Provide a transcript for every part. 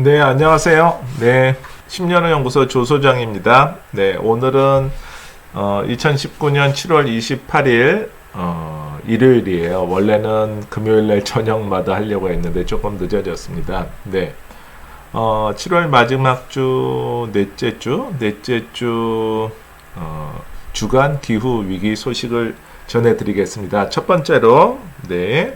네, 안녕하세요. 네, 10년의 연구소 조 소장입니다. 네, 오늘은 2019년 7월 28일 일요일이에요. 원래는 금요일 날 저녁마다 하려고 했는데 조금 늦어졌습니다. 네, 7월 마지막 주 넷째 주 주간 기후 위기 소식을 전해드리겠습니다. 첫 번째로 네,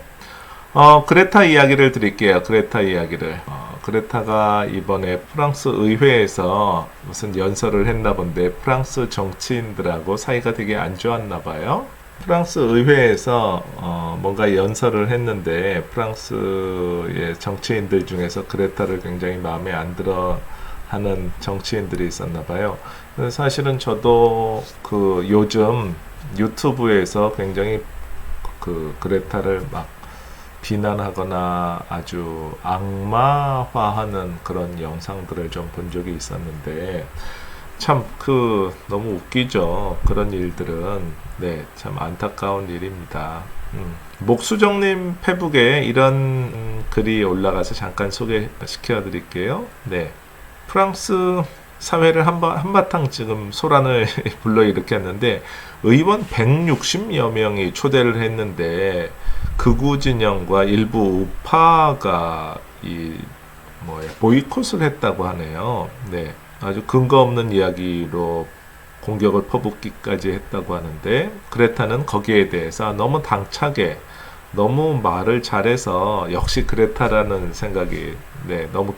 그레타 이야기를 드릴게요. 그레타 이야기를. 그레타가 이번에 프랑스 의회에서 무슨 연설을 했나 본데 프랑스 정치인들하고 사이가 되게 안 좋았나 봐요. 프랑스 의회에서 뭔가 연설을 했는데 프랑스의 정치인들 중에서 그레타를 굉장히 마음에 안 들어 하는 정치인들이 있었나 봐요. 사실은 저도 그 요즘 유튜브에서 굉장히 그 그레타를 막 비난하거나 아주 악마화하는 그런 영상들을 좀 본 적이 있었는데 참 너무 웃기죠. 그런 일들은 네, 참 안타까운 일입니다. 목수정님 페북에 이런 글이 올라가서 잠깐 소개시켜 드릴게요. 네, 프랑스 사회를 한바탕 지금 소란을 불러일으켰는데 의원 160여 명이 초대를 했는데 극우 진영과 일부 우파가 보이콧을 했다고 하네요. 네, 아주 근거 없는 이야기로 공격을 퍼붓기까지 했다고 하는데 그레타는 거기에 대해서 너무 당차게 너무 말을 잘해서 역시 그레타라는 생각이 너무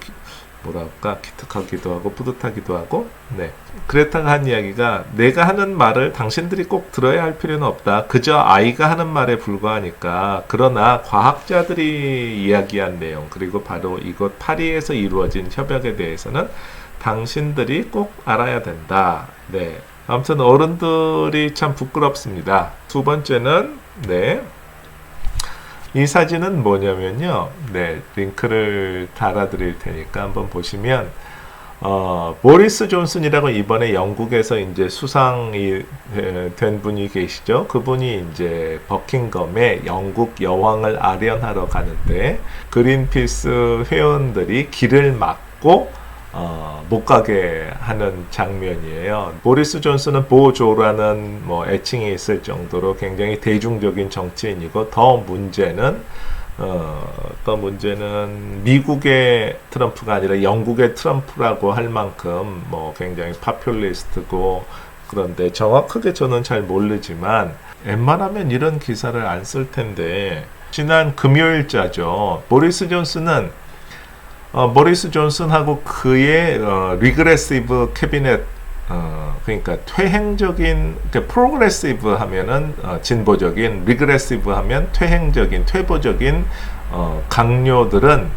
뭐랄까 기특하기도 하고 뿌듯하기도 하고 네, 그레타가 한 이야기가 내가 하는 말을 당신들이 꼭 들어야 할 필요는 없다. 그저 아이가 하는 말에 불과하니까. 그러나 과학자들이 이야기한 내용 그리고 바로 이곳 파리에서 이루어진 협약에 대해서는 당신들이 꼭 알아야 된다. 네, 아무튼 어른들이 참 부끄럽습니다. 두 번째는 네, 이 사진은 뭐냐면요. 네, 링크를 달아드릴 테니까 한번 보시면, 보리스 존슨이라고 이번에 영국에서 이제 수상이 된 분이 계시죠. 그분이 이제 버킹엄에 영국 여왕을 아련하러 가는데, 그린피스 회원들이 길을 막고, 못 가게 하는 장면이에요. 보리스 존슨은 보조라는 애칭이 있을 정도로 굉장히 대중적인 정치인이고 더 문제는 미국의 트럼프가 아니라 영국의 트럼프라고 할 만큼 굉장히 파퓰리스트고 그런데 정확하게 저는 잘 모르지만 웬만하면 이런 기사를 안 쓸 텐데 지난 금요일자죠. 보리스 존슨하고 그의 리그레시브 캐비넷 그러니까 퇴행적인 프로그레시브 하면은 진보적인 리그레시브 하면 퇴보적인 강요들은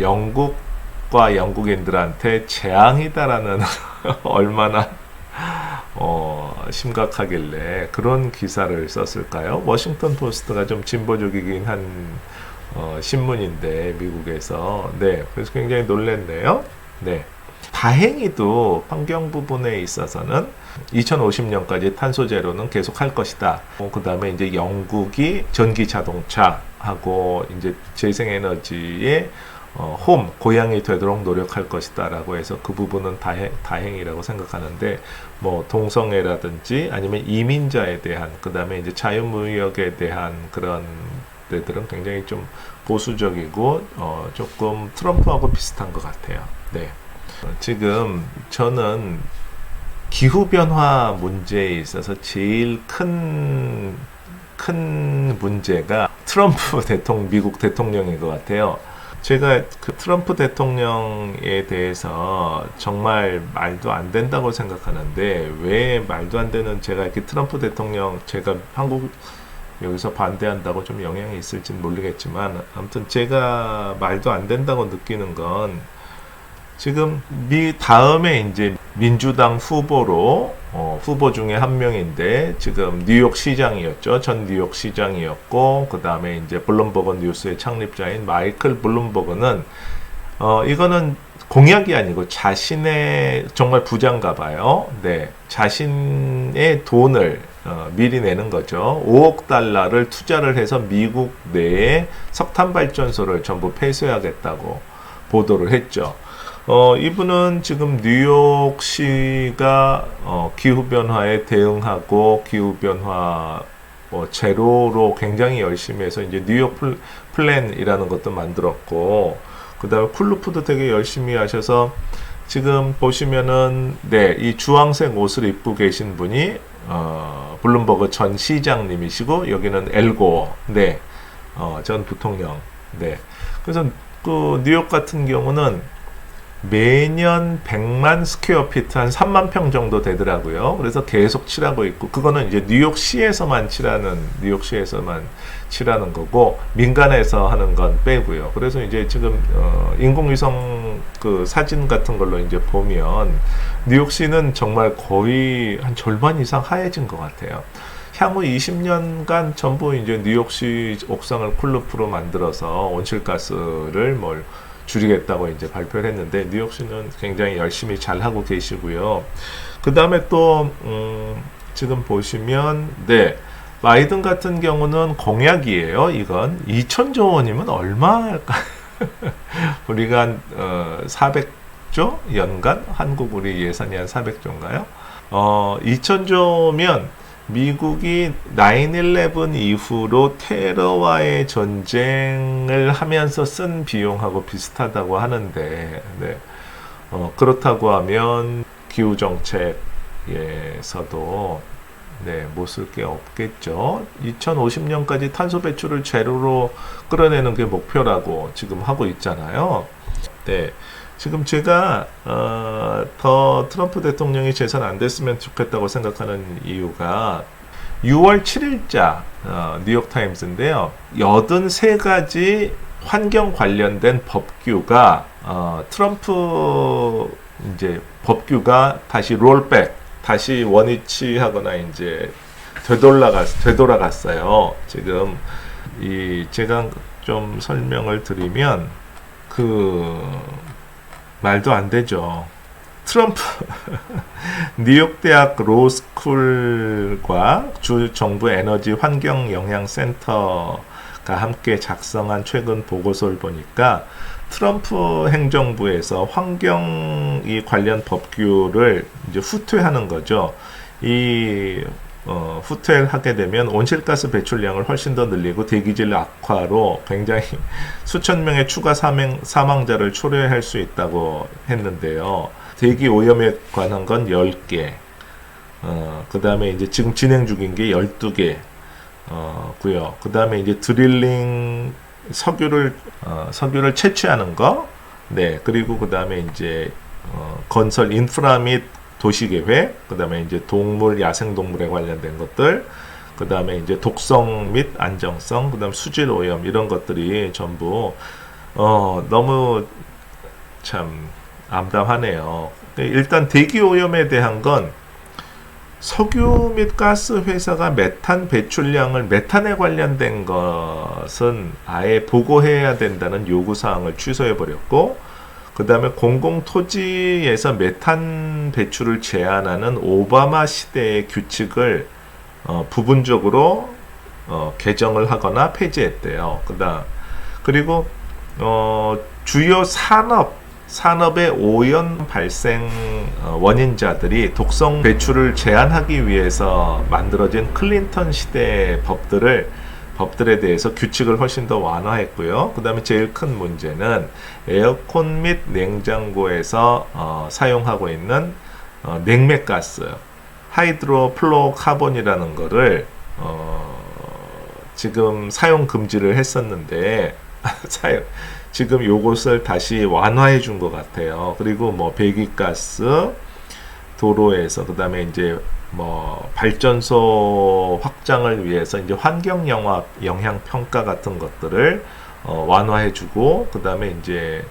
영국과 영국인들한테 재앙이다라는 얼마나 심각하길래 그런 기사를 썼을까요? 워싱턴 포스트가 좀 진보적이긴 한 신문인데 미국에서 네, 그래서 굉장히 놀랐네요. 네, 다행히도 환경 부분에 있어서는 2050년까지 탄소 제로는 계속 할 것이다. 그 다음에 이제 영국이 전기 자동차하고 이제 재생에너지의 고향이 되도록 노력할 것이다라고 해서 그 부분은 다행이라고 생각하는데 동성애라든지 아니면 이민자에 대한 그 다음에 이제 자유무역에 대한 그런 데들은 굉장히 좀 보수적이고 조금 트럼프하고 비슷한 것 같아요. 네. 지금 저는 기후변화 문제에 있어서 제일 큰 문제가 트럼프 미국 대통령인 것 같아요. 제가 그 트럼프 대통령에 대해서 정말 말도 안 된다고 생각하는데 왜 말도 안 되는 제가 이렇게 트럼프 대통령 제가 여기서 반대한다고 좀 영향이 있을지 모르겠지만 아무튼 제가 말도 안 된다고 느끼는 건 지금 다음에 이제 민주당 후보로 후보 중에 한 명인데 지금 뉴욕 시장이었죠. 전 뉴욕 시장이었고 그 다음에 이제 블룸버그 뉴스의 창립자인 마이클 블룸버그는 이거는 공약이 아니고 자신의 정말 부자인가 봐요. 네, 자신의 돈을 미리 내는 거죠. 5억 달러를 투자를 해서 미국 내에 석탄 발전소를 전부 폐쇄하겠다고. 보도를 했죠. 이분은 지금 뉴욕시가 기후변화에 대응하고 기후변화 제로로 굉장히 열심히 해서 이제 뉴욕 플랜이라는 것도 만들었고, 그 다음에 쿨루프도 되게 열심히 하셔서 지금 보시면은 이 주황색 옷을 입고 계신 분이 블룸버그 전 시장님이시고, 여기는 엘고어 전 부통령. 그래서 그 뉴욕 같은 경우는 매년 100만 스퀘어 피트 한 3만 평 정도 되더라고요. 그래서 계속 칠하고 있고, 그거는 이제 뉴욕시에서만 칠하는 거고, 민간에서 하는 건 빼고요. 그래서 이제 지금 인공위성 그 사진 같은 걸로 이제 보면 뉴욕시는 정말 거의 한 절반 이상 하얘진 것 같아요. 향후 20년간 전부 이제 뉴욕시 옥상을 쿨루프로 만들어서 온실가스를 줄이겠다고 이제 발표를 했는데, 뉴욕시는 굉장히 열심히 잘 하고 계시고요. 그 다음에 또 지금 보시면 바이든 같은 경우는 공약이에요. 이건 2천조 원이면 얼마일까? 우리가 한 400조 연간, 한국 우리 예산이 한 400조인가요? 2천조면 미국이 9/11 이후로 테러와의 전쟁을 하면서 쓴 비용하고 비슷하다고 하는데, 그렇다고 하면 기후정책에서도 못 쓸 게 없겠죠. 2050년까지 탄소 배출을 제로로 끌어내는 게 목표라고 지금 하고 있잖아요. 지금 제가 더 트럼프 대통령이 재선 안 됐으면 좋겠다고 생각하는 이유가 6월 7일자 뉴욕타임스인데요. 83가지 환경 관련된 법규가 트럼프 이제 법규가 다시 롤백, 다시 원위치하거나 이제 되돌아갔어요. 지금 제가 좀 설명을 드리면 말도 안 되죠. 트럼프 뉴욕 대학 로스쿨과 주 정부 에너지 환경 영향 센터가 함께 작성한 최근 보고서를 보니까 트럼프 행정부에서 환경이 관련 법규를 이제 후퇴하는 거죠. 후퇴를 하게 되면 온실가스 배출량을 훨씬 더 늘리고 대기질 악화로 굉장히 수천 명의 추가 사망자를 초래할 수 있다고 했는데요. 대기 오염에 관한 건 10개, 그 다음에 이제 지금 진행 중인 게 12개, 고요. 그 다음에 이제 드릴링 석유를 채취하는 거, 그리고 그 다음에 이제 건설 인프라 및 도시계획, 그 다음에 이제 동물, 야생동물에 관련된 것들, 그 다음에 이제 독성 및 안정성, 그 다음 수질 오염, 이런 것들이 전부, 너무 참 암담하네요. 일단 대기 오염에 대한 건 석유 및 가스 회사가 메탄 배출량을, 메탄에 관련된 것은 아예 보고해야 된다는 요구사항을 취소해버렸고, 그 다음에 공공토지에서 메탄 배출을 제한하는 오바마 시대의 규칙을 부분적으로 개정을 하거나 폐지했대요. 그리고 주요 산업의 오염 발생 원인자들이 독성 배출을 제한하기 위해서 만들어진 클린턴 시대의 법들에 대해서 규칙을 훨씬 더 완화했고요. 그 다음에 제일 큰 문제는 에어컨 및 냉장고에서 사용하고 있는 냉매가스, 하이드로플로카본이라는 거를 지금 사용 금지를 했었는데 지금 요것을 다시 완화해 준 것 같아요. 그리고 배기가스, 도로에서, 그 다음에 이제 발전소 확장을 위해서 이제 환경 영향 평가 같은 것들을 완화해주고, 그 다음에 이제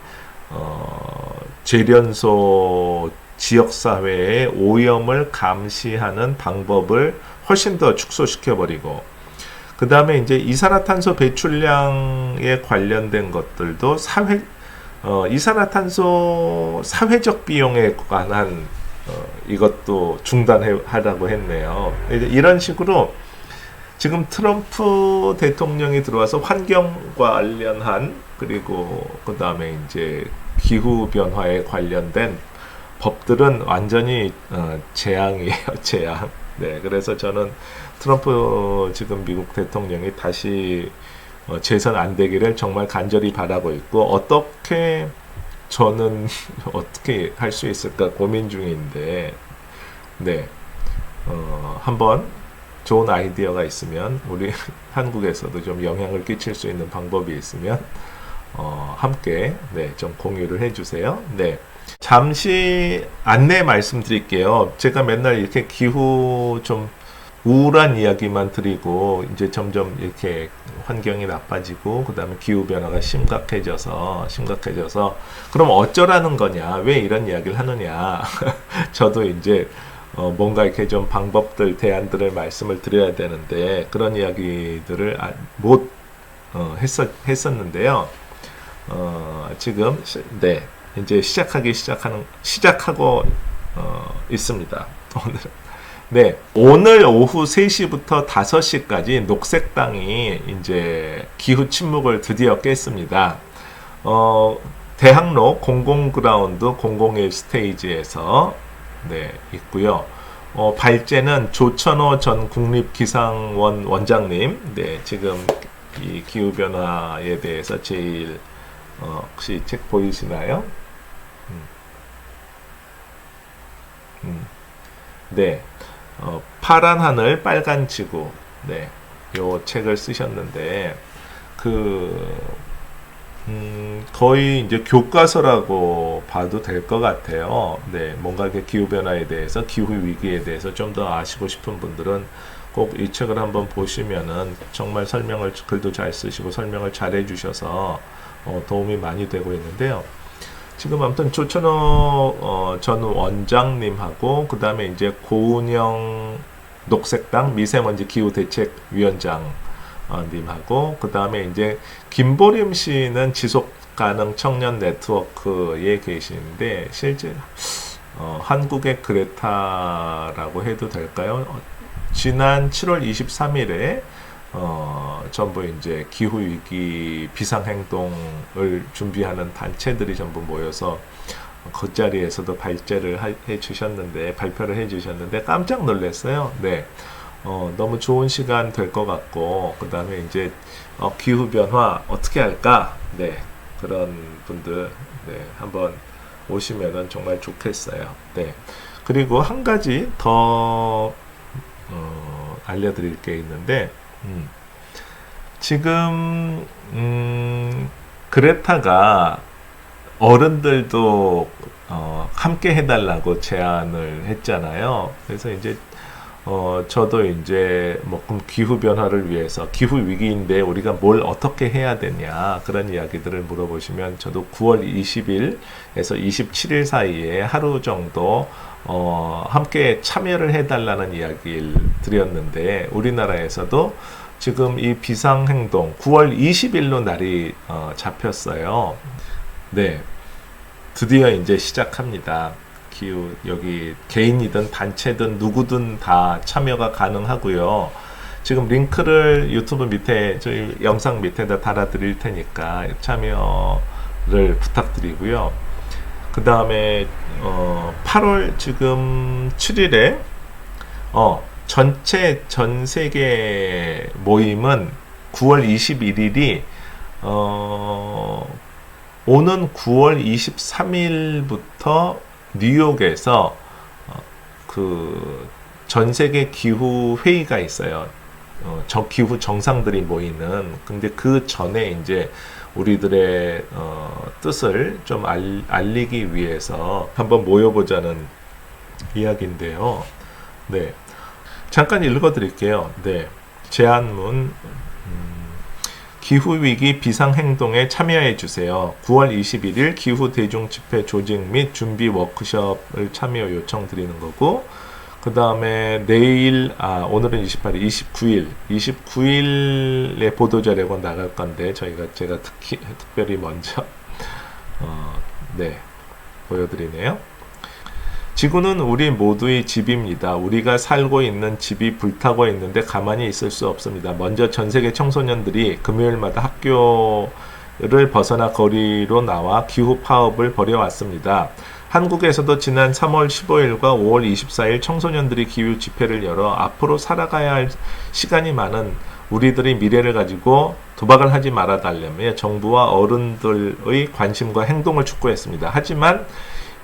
재련소 지역사회의 오염을 감시하는 방법을 훨씬 더 축소시켜버리고, 그 다음에 이제 이산화탄소 배출량에 관련된 것들도 이산화탄소 사회적 비용에 관한 이것도 중단하라고 했네요. 이런 식으로 지금 트럼프 대통령이 들어와서 환경과 관련한 그리고 그 다음에 이제 기후 변화에 관련된 법들은 완전히 재앙이에요, 재앙. 네, 그래서 저는 트럼프 지금 미국 대통령이 다시 재선 안 되기를 정말 간절히 바라고 있고 어떻게 저는 어떻게 할 수 있을까 고민 중인데 네, 한번 좋은 아이디어가 있으면 우리 한국에서도 좀 영향을 끼칠 수 있는 방법이 있으면 함께 네, 좀 공유를 해주세요. 네. 잠시 안내 말씀드릴게요. 제가 맨날 이렇게 기후 좀 우울한 이야기만 드리고 이제 점점 이렇게 환경이 나빠지고 그 다음에 기후 변화가 심각해져서 그럼 어쩌라는 거냐, 왜 이런 이야기를 하느냐. 저도 이제 뭔가 이렇게 좀 방법들, 대안들을 말씀을 드려야 되는데 그런 이야기들을 못 했었는데요. 지금 네, 이제 시작하고 있습니다. 네, 오늘 오후 3시부터 5시까지 녹색당이 이제 기후 침묵을 드디어 깼습니다. 대학로 공공그라운드 001 스테이지에서 네, 있고요. 발제는 조천호 전 국립기상원 원장님, 네, 지금 이 기후 변화에 대해서 제일 혹시 책 보이시나요? 네, 파란 하늘 빨간 지구, 네, 요 책을 쓰셨는데 거의 이제 교과서라고 봐도 될 것 같아요. 네, 뭔가 이렇게 기후 변화에 대해서, 기후 위기에 대해서 좀 더 아시고 싶은 분들은 꼭 이 책을 한번 보시면은 정말 글도 잘 쓰시고 설명을 잘 해주셔서 도움이 많이 되고 있는데요. 지금 아무튼 조천호 전 원장님하고 그 다음에 이제 고은영 녹색당 미세먼지 기후 대책위원장 님하고 그 다음에 이제 김보림 씨는 지속 가능 청년 네트워크에 계시는데 실제 한국의 그레타라고 해도 될까요? 지난 7월 23일에 전부 이제 기후 위기 비상 행동을 준비하는 단체들이 전부 모여서 그 자리에서도 발표를 해 주셨는데 깜짝 놀랐어요. 네. 너무 좋은 시간 될 것 같고, 그 다음에 이제, 기후 변화 어떻게 할까? 네. 그런 분들, 네. 한번 오시면은 정말 좋겠어요. 네. 그리고 한 가지 더, 알려드릴 게 있는데, 지금, 그레타가 어른들도, 함께 해달라고 제안을 했잖아요. 그래서 이제, 저도 이제 그럼 기후 변화를 위해서 기후 위기인데 우리가 뭘 어떻게 해야 되냐 그런 이야기들을 물어보시면 저도 9월 20일에서 27일 사이에 하루 정도 함께 참여를 해달라는 이야기를 드렸는데 우리나라에서도 지금 이 비상행동 9월 20일로 날이 잡혔어요. 네, 드디어 이제 시작합니다. 여기 개인이든 단체든 누구든 다 참여가 가능하고요. 지금 링크를 유튜브 밑에 저희 영상 밑에다 달아 드릴 테니까 참여를 부탁드리고요. 그 다음에 8월 지금 7일에 전체 전 세계 모임은 9월 21일이 오는 9월 23일부터 뉴욕에서 그 전 세계 기후 회의가 있어요. 기후 정상들이 모이는. 근데 그 전에 이제 우리들의 뜻을 좀 알리기 위해서 한번 모여보자는 이야기인데요. 네, 잠깐 읽어드릴게요. 네, 제안문. 기후위기 비상행동에 참여해주세요. 9월 21일 기후대중집회 조직 및 준비 워크숍을 참여 요청드리는 거고, 그 다음에 내일, 오늘은 28일, 29일에 보도자료가 나갈 건데, 제가 특별히 먼저, 네, 보여드리네요. 지구는 우리 모두의 집입니다. 우리가 살고 있는 집이 불타고 있는데 가만히 있을 수 없습니다. 먼저 전 세계 청소년들이 금요일마다 학교를 벗어나 거리로 나와 기후 파업을 벌여왔습니다. 한국에서도 지난 3월 15일과 5월 24일 청소년들이 기후 집회를 열어 앞으로 살아가야 할 시간이 많은 우리들의 미래를 가지고 도박을 하지 말아달라며 정부와 어른들의 관심과 행동을 촉구했습니다. 하지만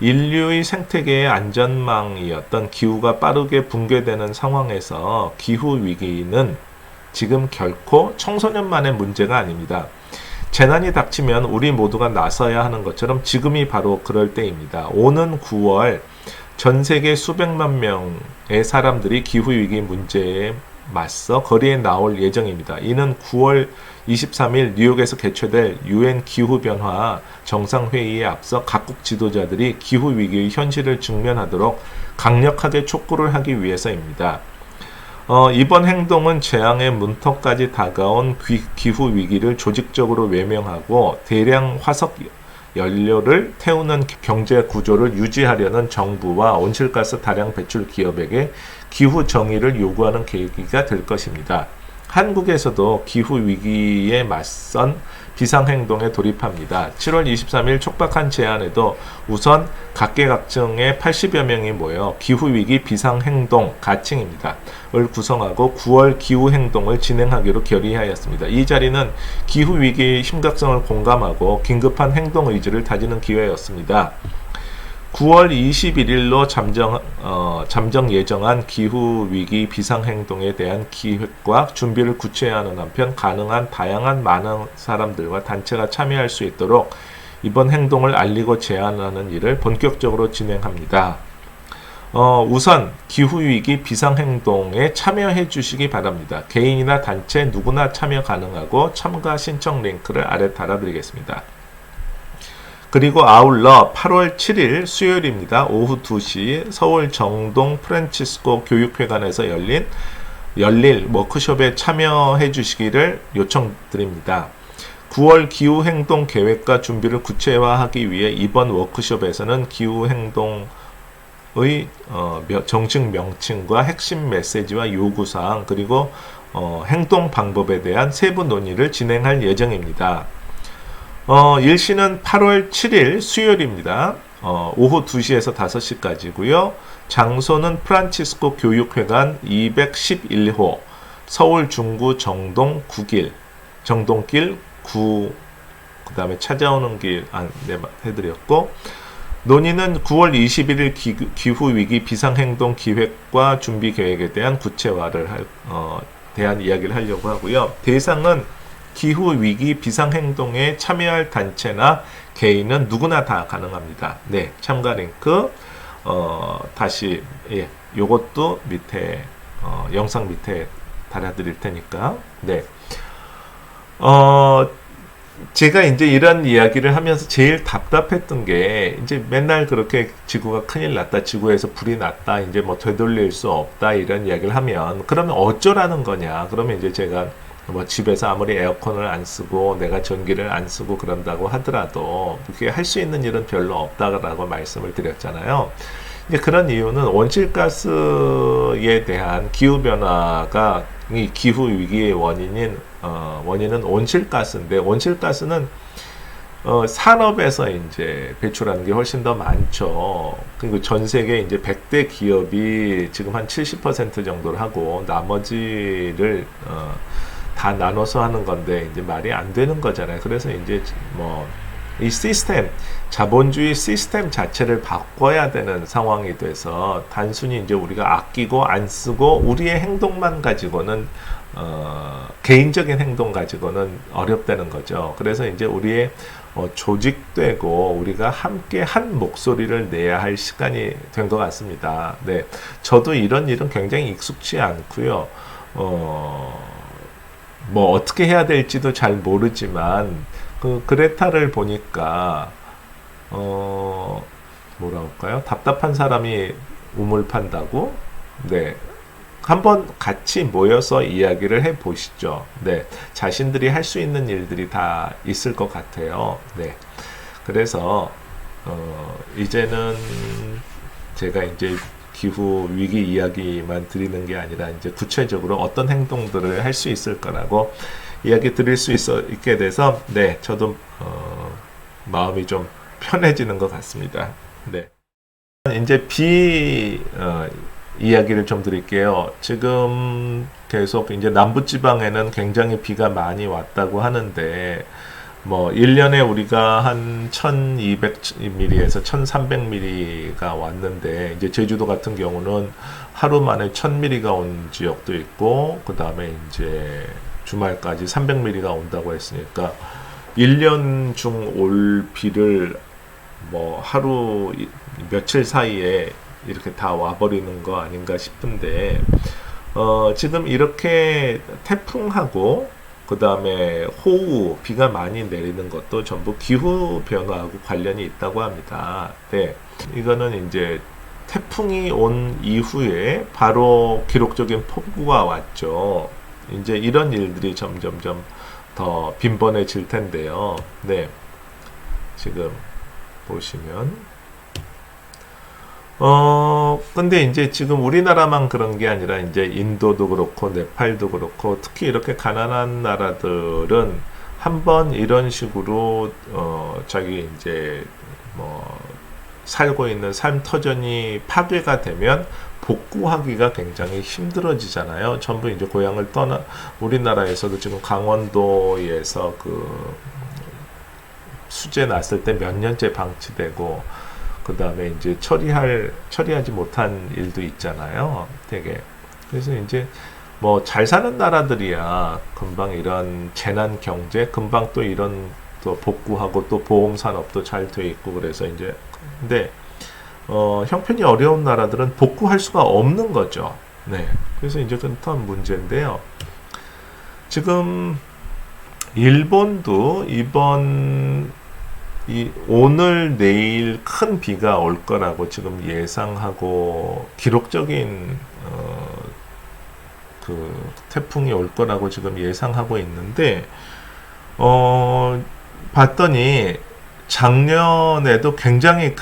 인류의 생태계의 안전망이었던 기후가 빠르게 붕괴되는 상황에서 기후위기는 지금 결코 청소년만의 문제가 아닙니다. 재난이 닥치면 우리 모두가 나서야 하는 것처럼 지금이 바로 그럴 때입니다. 오는 9월 전 세계 수백만 명의 사람들이 기후위기 문제에 맞서 거리에 나올 예정입니다. 이는 9월 23일 뉴욕에서 개최될 UN 기후변화 정상회의에 앞서 각국 지도자들이 기후위기의 현실을 직면하도록 강력하게 촉구를 하기 위해서입니다. 이번 행동은 재앙의 문턱까지 다가온 기후위기를 조직적으로 외면하고 대량 화석 연료를 태우는 경제 구조를 유지하려는 정부와 온실가스 다량 배출 기업에게 기후 정의를 요구하는 계기가 될 것입니다. 한국에서도 기후위기에 맞선 비상행동에 돌입합니다. 7월 23일 촉박한 제안에도 우선 각계각층의 80여 명이 모여 기후위기 비상행동 가칭입니다. 을 구성하고 9월 기후행동을 진행하기로 결의하였습니다. 이 자리는 기후위기의 심각성을 공감하고 긴급한 행동 의지를 다지는 기회였습니다. 9월 21일로 잠정 예정한 기후위기 비상행동에 대한 기획과 준비를 구체화하는 한편 가능한 다양한 많은 사람들과 단체가 참여할 수 있도록 이번 행동을 알리고 제안하는 일을 본격적으로 진행합니다. 우선 기후위기 비상행동에 참여해 주시기 바랍니다. 개인이나 단체 누구나 참여 가능하고 참가 신청 링크를 아래 달아드리겠습니다. 그리고 아울러 8월 7일 수요일입니다. 오후 2시 서울 정동 프란치스코 교육회관에서 열릴 워크숍에 참여해 주시기를 요청드립니다. 9월 기후행동 계획과 준비를 구체화하기 위해 이번 워크숍에서는 기후행동의 정식 명칭과 핵심 메시지와 요구사항 그리고 행동 방법에 대한 세부 논의를 진행할 예정입니다. 일시는 8월 7일 수요일입니다. 오후 2시에서 5시까지고요. 장소는 프란치스코 교육회관 211호 서울 중구 정동 9길 정동길 9 그 다음에 찾아오는 길 안내해드렸고 논의는 9월 21일 기후위기 비상행동 기획과 준비 계획에 대한 구체화를 대한 이야기를 하려고 하고요. 대상은 기후위기 비상행동에 참여할 단체나 개인은 누구나 다 가능합니다. 네, 참가 링크 다시 요것도 밑에 영상 밑에 달아드릴 테니까 네. 제가 이제 이런 이야기를 하면서 제일 답답했던 게 이제 맨날 그렇게 지구가 큰일 났다, 지구에서 불이 났다, 이제 뭐 되돌릴 수 없다 이런 이야기를 하면 그러면 어쩌라는 거냐? 그러면 이제 제가 뭐 집에서 아무리 에어컨을 안 쓰고 내가 전기를 안 쓰고 그런다고 하더라도 그게 할 수 있는 일은 별로 없다라고 말씀을 드렸잖아요. 이제 그런 이유는 온실가스에 대한 기후변화가 이 기후위기의 원인은 온실가스인데 온실가스는 산업에서 이제 배출하는 게 훨씬 더 많죠. 그리고 전 세계 이제 100대 기업이 지금 한 70% 정도를 하고 나머지를 다 나눠서 하는 건데 이제 말이 안 되는 거잖아요. 그래서 이제 뭐 이 시스템, 자본주의 시스템 자체를 바꿔야 되는 상황이 돼서 단순히 이제 우리가 아끼고 안 쓰고 우리의 행동만 가지고는 개인적인 행동 가지고는 어렵다는 거죠. 그래서 이제 우리의 조직되고 우리가 함께 한 목소리를 내야 할 시간이 된 것 같습니다. 네, 저도 이런 일은 굉장히 익숙치 않고요. 뭐 어떻게 해야 될지도 잘 모르지만 그 그레타를 보니까 뭐라 할까요? 답답한 사람이 우물 판다고? 네. 한번 같이 모여서 이야기를 해 보시죠. 네. 자신들이 할 수 있는 일들이 다 있을 것 같아요. 네. 그래서 이제는 제가 이제 기후 위기 이야기만 드리는 게 아니라 이제 구체적으로 어떤 행동들을 할 수 있을 거라고 이야기 드릴 수 있게 돼서 네, 저도 마음이 좀 편해지는 것 같습니다. 네. 이제 이야기를 좀 드릴게요. 지금 계속 이제 남부지방에는 굉장히 비가 많이 왔다고 하는데, 뭐 1년에 우리가 한 1200mm에서 1300mm가 왔는데, 이제 제주도 같은 경우는 하루 만에 1000mm가 온 지역도 있고, 그 다음에 이제 주말까지 300mm가 온다고 했으니까 1년 중 올 비를 뭐 하루 며칠 사이에 이렇게 다 와버리는 거 아닌가 싶은데, 지금 이렇게 태풍하고 그 다음에 호우, 비가 많이 내리는 것도 전부 기후 변화하고 관련이 있다고 합니다. 네, 이거는 이제 태풍이 온 이후에 바로 기록적인 폭우가 왔죠. 이제 이런 일들이 점점점 더 빈번해질 텐데요. 네, 지금 보시면 근데 이제 지금 우리나라만 그런 게 아니라 이제 인도도 그렇고 네팔도 그렇고 특히 이렇게 가난한 나라들은 한번 이런 식으로 자기 이제 뭐 살고 있는 삶 터전이 파괴가 되면 복구하기가 굉장히 힘들어지잖아요. 전부 이제 고향을 우리나라에서도 지금 강원도에서 그 수재 났을 때 몇 년째 방치되고, 그 다음에 이제 처리하지 못한 일도 있잖아요. 되게. 그래서 이제 뭐 잘 사는 나라들이야 금방 이런 재난 경제, 금방 또 이런 또 복구하고 또 보험 산업도 잘 돼 있고, 그래서 이제 근데 형편이 어려운 나라들은 복구할 수가 없는 거죠. 네. 그래서 이제 그건 문제인데요. 지금 일본도 오늘 내일 큰 비가 올 거라고 지금 예상하고, 기록적인 그 태풍이 올 거라고 지금 예상하고 있는데, 봤더니 작년에도 굉장히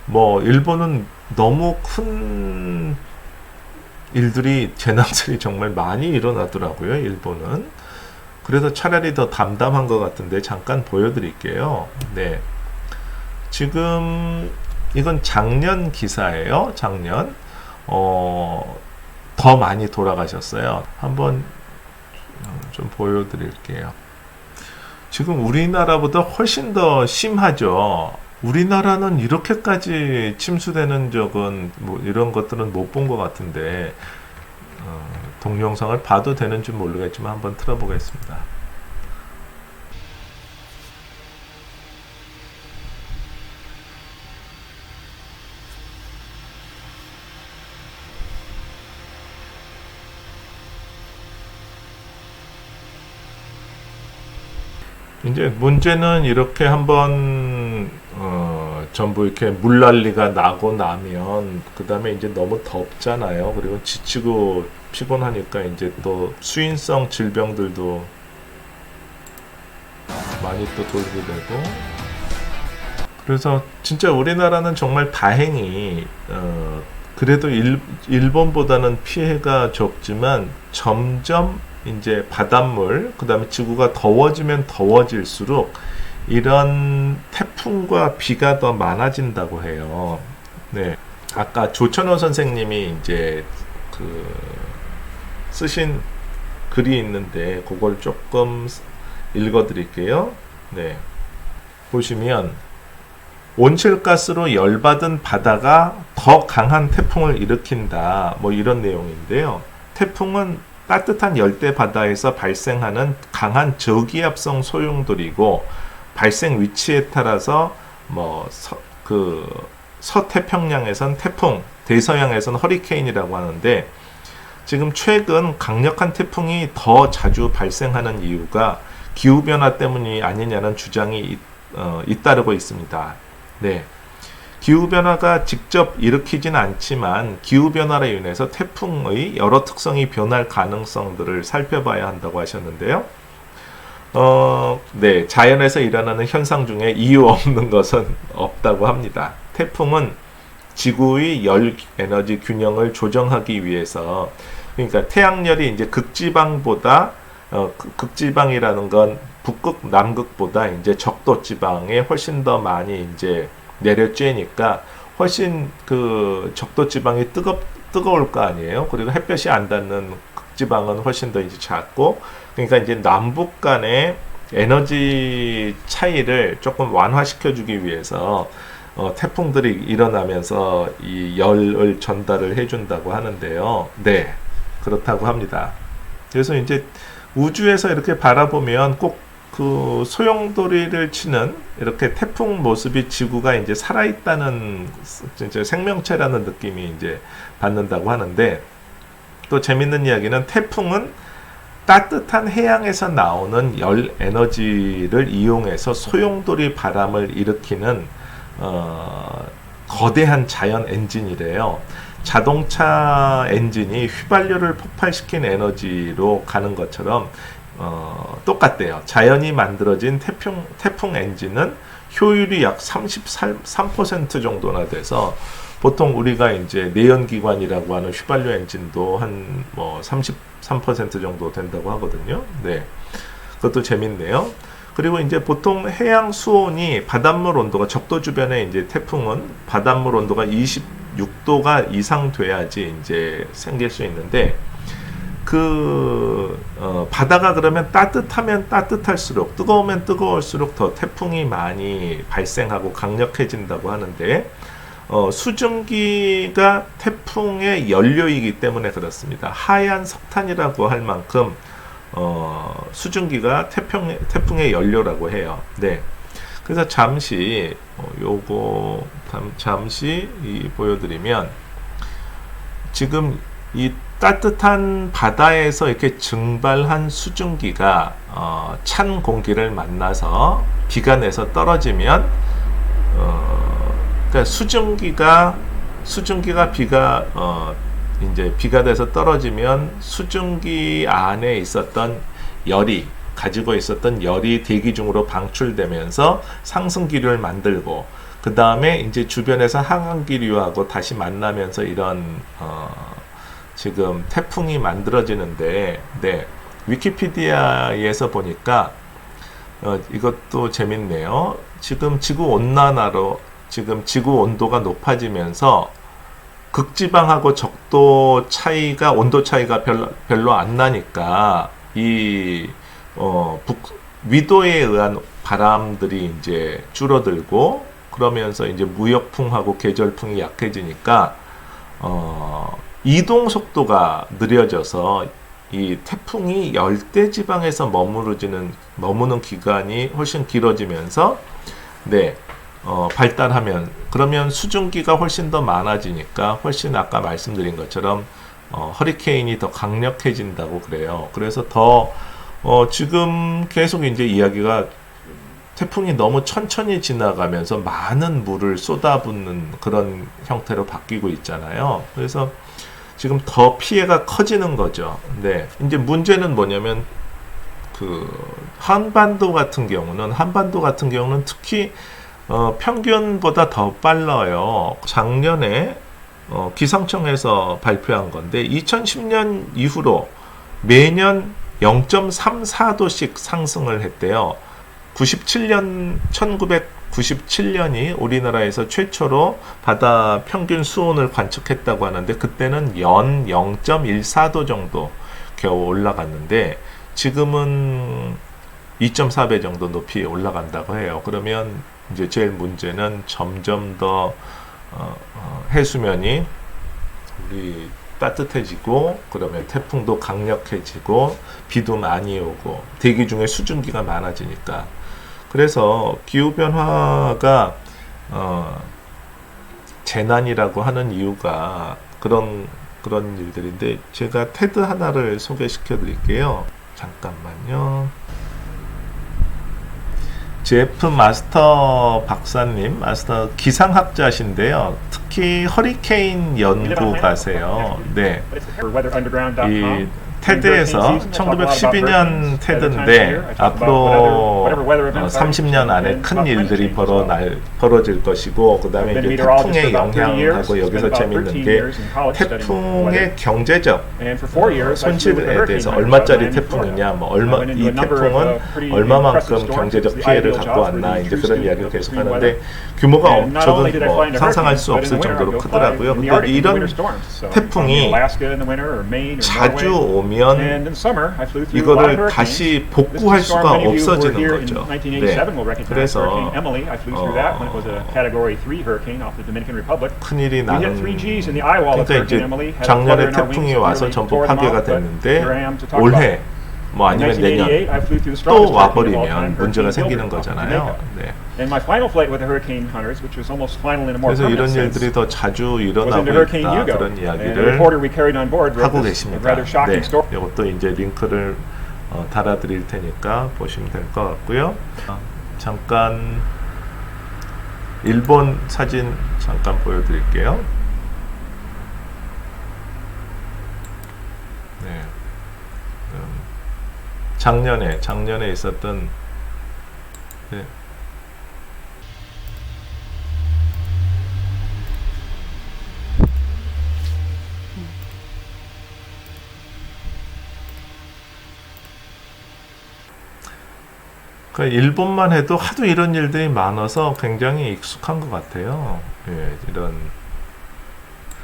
뭐 일본은 너무 큰 일들이, 재난들이 정말 많이 일어나더라고요, 일본은. 그래서 차라리 더 담담한 것 같은데 잠깐 보여드릴게요. 네, 지금 이건 작년 기사예요. 작년 더 많이 돌아가셨어요. 한번 좀 보여드릴게요. 지금 우리나라보다 훨씬 더 심하죠. 우리나라는 이렇게까지 침수되는 적은 뭐 이런 것들은 못 본 것 같은데, 동영상을 봐도 되는지 모르겠지만 한번 틀어보겠습니다. 이제 문제는 이렇게 한번 전부 이렇게 물난리가 나고 나면 그 다음에 이제 너무 덥잖아요. 그리고 지치고 피곤하니까 이제 또 수인성 질병들도 많이 또 돌게 되고, 그래서 진짜 우리나라는 정말 다행히 그래도 일본보다는 피해가 적지만 점점 이제 바닷물, 그 다음에 지구가 더워지면 더워질수록 이런 태풍과 비가 더 많아진다고 해요. 네, 아까 조천호 선생님이 이제 쓰신 글이 있는데 그걸 조금 읽어드릴게요. 네, 보시면 온실가스로 열받은 바다가 더 강한 태풍을 일으킨다, 뭐 이런 내용인데요. 태풍은 따뜻한 열대 바다에서 발생하는 강한 저기압성 소용돌이고, 발생 위치에 따라서 뭐 서태평양에선 태풍, 대서양에선 허리케인이라고 하는데, 지금 최근 강력한 태풍이 더 자주 발생하는 이유가 기후변화 때문이 아니냐는 주장이 잇따르고 있습니다. 네, 기후변화가 직접 일으키진 않지만 기후변화로 인해서 태풍의 여러 특성이 변할 가능성들을 살펴봐야 한다고 하셨는데요. 네, 자연에서 일어나는 현상 중에 이유 없는 것은 없다고 합니다. 태풍은 지구의 열 에너지 균형을 조정하기 위해서, 그러니까 태양열이 이제 극지방보다 극지방이라는 건 북극 남극보다 이제 적도 지방에 훨씬 더 많이 이제 내려쬐니까 훨씬 그 적도 지방이 뜨거울 거 아니에요. 그리고 햇볕이 안 닿는 극지방은 훨씬 더 이제 작고, 그러니까 이제 남북 간의 에너지 차이를 조금 완화시켜 주기 위해서 태풍들이 일어나면서 이 열을 전달을 해준다고 하는데요. 네, 그렇다고 합니다. 그래서 이제 우주에서 이렇게 바라보면 꼭 그 소용돌이를 치는 이렇게 태풍 모습이 지구가 이제 살아있다는 진짜 생명체라는 느낌이 이제 받는다고 하는데, 또 재밌는 이야기는 태풍은 따뜻한 해양에서 나오는 열 에너지를 이용해서 소용돌이 바람을 일으키는 거대한 자연 엔진이래요. 자동차 엔진이 휘발유를 폭발시킨 에너지로 가는 것처럼 똑같대요. 자연이 만들어진 태풍 엔진은 효율이 약 33% 정도나 돼서, 보통 우리가 이제 내연기관이라고 하는 휘발유 엔진도 한 뭐 33% 정도 된다고 하거든요. 네, 그것도 재밌네요. 그리고 이제 보통 해양 수온이 바닷물 온도가, 적도 주변에 이제 태풍은 바닷물 온도가 26도가 이상 돼야지 이제 생길 수 있는데, 바다가 그러면 따뜻하면 따뜻할수록, 뜨거우면 뜨거울수록 더 태풍이 많이 발생하고 강력해진다고 하는데, 수증기가 태풍의 연료이기 때문에 그렇습니다. 하얀 석탄이라고 할 만큼 수증기가 태풍의 연료라고 해요. 네. 그래서 잠시 보여드리면, 지금 이 따뜻한 바다에서 이렇게 증발한 수증기가 찬 공기를 만나서 비가 내서 떨어지면, 그러니까 수증기가 이제 비가 돼서 떨어지면 수증기 안에 있었던 가지고 있었던 열이 대기 중으로 방출되면서 상승기류를 만들고, 그 다음에 이제 주변에서 하강기류하고 다시 만나면서 이런 지금 태풍이 만들어지는데, 네, 위키피디아에서 보니까 이것도 재밌네요. 지금 지구 온난화로 지금 지구 온도가 높아지면서 극지방하고 적도 차이가, 온도 차이가 별로 안 나니까 이 위도에 의한 바람들이 이제 줄어들고, 그러면서 이제 무역풍하고 계절풍이 약해지니까 이동 속도가 느려져서 이 태풍이 열대 지방에서 머무는 기간이 훨씬 길어지면서, 네, 발달하면, 그러면 수증기가 훨씬 더 많아지니까 훨씬 아까 말씀드린 것처럼 허리케인이 더 강력해진다고 그래요. 그래서 지금 계속 이제 이야기가 태풍이 너무 천천히 지나가면서 많은 물을 쏟아붓는 그런 형태로 바뀌고 있잖아요. 그래서 지금 더 피해가 커지는 거죠. 네. 이제 문제는 뭐냐면, 한반도 같은 경우는 특히 평균보다 더 빨라요. 작년에 기상청에서 발표한 건데, 2010년 이후로 매년 0.34도씩 상승을 했대요. 1997년이 우리나라에서 최초로 바다 평균 수온을 관측했다고 하는데, 그때는 연 0.14도 정도 겨우 올라갔는데, 지금은 2.4배 정도 높이 올라간다고 해요. 그러면 이제 제일 문제는 점점 더 해수면이 우리 따뜻해지고, 그러면 태풍도 강력해지고, 비도 많이 오고, 대기 중에 수증기가 많아지니까. 그래서 기후변화가 재난이라고 하는 이유가 그런 일들인데, 제가 테드 하나를 소개시켜 드릴게요. 잠깐만요. 제프 마스터 박사님, 마스터 기상학자신데요. 특히 허리케인 연구가세요. 네. 이 테드에서 1912년 테드인데 앞으로 30년 안에 큰 일들이 벌어질 것이고, 그 다음에 이제 태풍의 영향하고 여기서 재밌는 게 태풍의 경제적 손실에 대해서 얼마짜리 태풍이냐, 이 태풍은 얼마만큼 경제적 피해를 갖고 왔나, 이제 그런 이야기를 계속 하는데 규모가 저도 상상할 수 없을 정도로 크더라고요. 근데 이런 태풍이 자주 오면 이거를 다시 복구할 수가 없어지는 거죠. 네. 그래서 큰일이 나는, 그러니까 이제 작년에 태풍이 와서 전부 파괴가 됐는데 올해 아니면 내년 또 와버리면 문제가 생기는 거잖아요. 네. 그래서 이런 일들이 더 자주 일어나고 있다, 그런 이야기를 하고 계십니다. 네. 이것도 이제 링크를 달아드릴 테니까 보시면 될 것 같고요. 잠깐 일본 사진 잠깐 보여드릴게요. 네. 작년에 있었던, 네. 그러니까 일본만 해도 하도 이런 일들이 많아서 굉장히 익숙한 것 같아요. 예,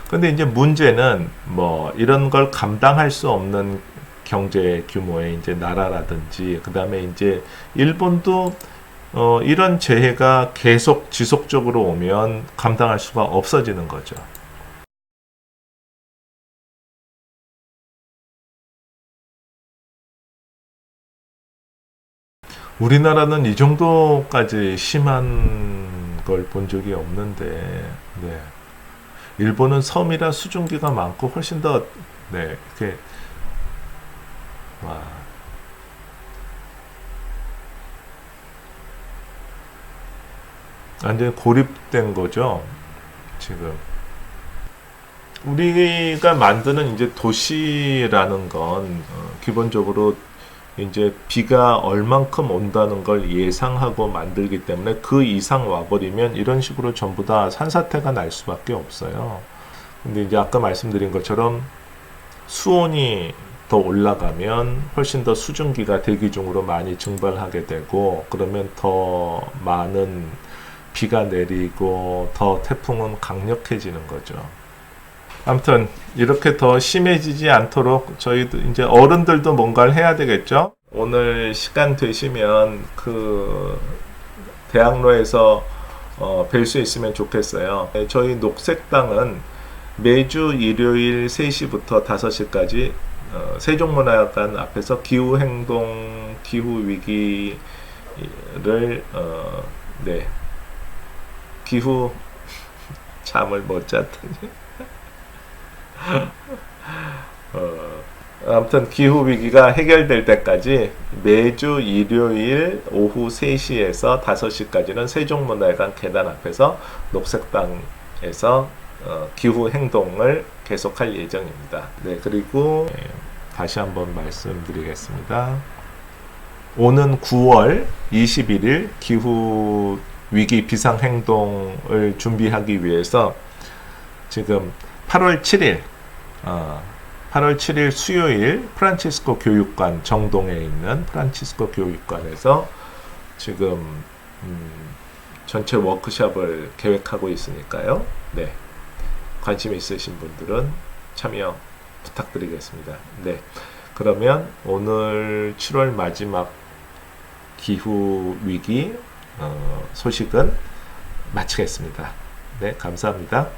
근데 이제 문제는 이런 걸 감당할 수 없는 경제 규모의 이제 나라라든지, 그 다음에 이제 일본도 이런 재해가 계속 지속적으로 오면 감당할 수가 없어지는 거죠. 우리나라는 이 정도까지 심한 걸 본 적이 없는데, 네. 일본은 섬이라 수증기가 많고 훨씬 더, 네, 이렇게, 와. 완전히 고립된 거죠, 지금. 우리가 만드는 이제 도시라는 건 기본적으로 이제 비가 얼만큼 온다는 걸 예상하고 만들기 때문에 그 이상 와버리면 이런 식으로 전부 다 산사태가 날 수밖에 없어요. 근데 이제 아까 말씀드린 것처럼 수온이 더 올라가면 훨씬 더 수증기가 대기 중으로 많이 증발하게 되고, 그러면 더 많은 비가 내리고 더 태풍은 강력해지는 거죠. 아무튼 이렇게 더 심해지지 않도록 저희도 이제 어른들도 뭔가를 해야 되겠죠. 오늘 시간 되시면 그 대학로에서 뵐 수 있으면 좋겠어요. 저희 녹색당은 매주 일요일 3시부터 5시까지 세종문화회관 앞에서 기후행동, 기후위기를 네, 기후 잠을 못 잤더니 아무튼 기후위기가 해결될 때까지 매주 일요일 오후 3시에서 5시까지는 세종문화회관 계단 앞에서 녹색당에서 기후행동을 계속할 예정입니다. 네, 그리고 다시 한번 말씀드리겠습니다. 오는 9월 21일 기후위기 비상행동을 준비하기 위해서 지금 8월 7일 수요일 프란치스코 교육관, 정동에 있는 프란치스코 교육관에서 지금 전체 워크숍을 계획하고 있으니까요. 네, 관심 있으신 분들은 참여 부탁드리겠습니다. 네, 그러면 오늘 7월 마지막 기후위기 소식은 마치겠습니다. 네, 감사합니다.